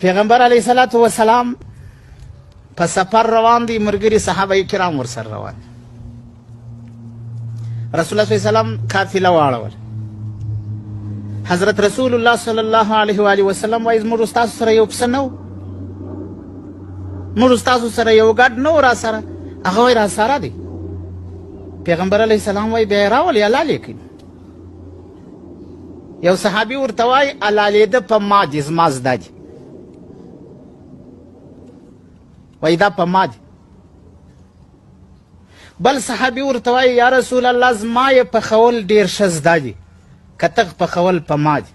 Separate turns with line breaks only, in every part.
پیغمبر علیه الصلاة والسلام په سفر روان دي، ملګري صحابه کرام ورسره روان دي. رسول الله صلی الله علیه وسلم قافله واړول. حضرت رسول الله صلی الله علیه و آله وسلم وایي زموږ استاسو سره یو پسه نه و، موږ استاسو سره یو ګډ نه و را سره، هغه وایي را سره دی. پیغمبر علیه السلام وایي بیا یې راولې حلال یې کړي. یو صحابي ورته وایي حلالېده په ما دي، زما زده دي. وایي دا په ما دي. بل صحابي ورته وایي یا رسول الله زما یې پخول ډېر ښه زده دي، که ته پخول په ما دي.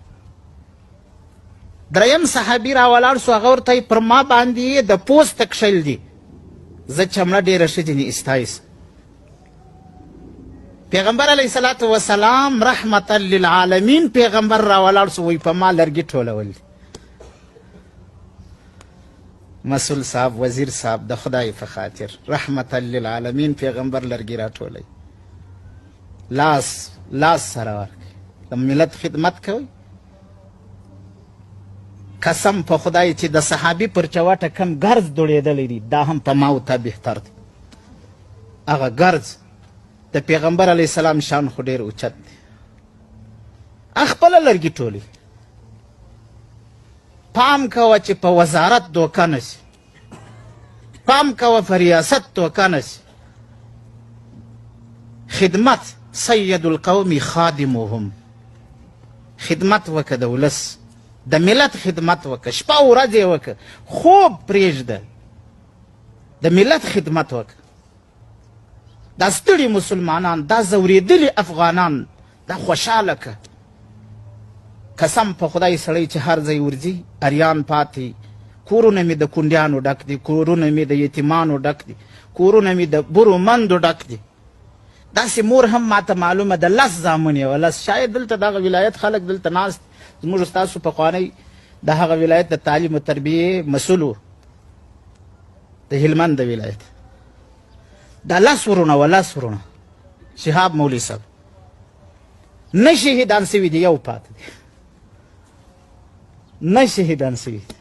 دریم صحابي راولاړ سو، هغه ورته پر ما باندې یې د پوسته کښل دي، زه چمړه ډېره ښه ځینې ایستایس. پیغمبر علیه الصلاة والسلام رحمتا للعالمین پیغمبر راولاړ سو، وایي په ما لرګي ټولول دي. مسئول صاحب، وزیر صاحب، د خدای په خاطر رحمتا للعالمین پیغمبر لرګي راټولوي. لاس سره ورکړئ، د ملت خدمت کوئ. قسم په خدای چې د صحابي پر چوټه کم ګرز دوړېدلی دی، دا هم په ما او تا بهتر دی. هغه ګرز د پیغمبر علیه السلام شان خو ډېر اوچت دی. خپله لرګي ټولوي. پام کوه چې په وزارت دوکه نشي، پام کوه په ریاست دوکه نشي. خدمت سید القوم خادمهم، خدمت وکه د ولس، د ملت خدمت وکه، شپه ورځ یې وکه، خوب پرېږده، د ملت خدمت وکه. دا ستړي مسلمانان، دا ځورېدلي افغانان، دا خوشحاله که. قسم په خدای سړی چې هر ځای ورځي اریان پاتې، کورونه مې د کونډیانو ډک دي، کورونه مې د یتیمانو ډک دي، کورونه مې د برو مندو ډک دي. داسې مور هم ماته معلومه ده، 10 زامن یې وه، 10 شاید دلته دغه ولایت خلک دلته ناست، زموږ ستاسو پخوانی د هغه ولایت د تعلیم و تربیې مسؤل و، د هلمند د ولایت. دا 10 ورونه و، 10 ورونه. شهاب مولوي صاحب نه شهیدان سوي دي، یو پاتې دی، نه شهیدان سوي دي.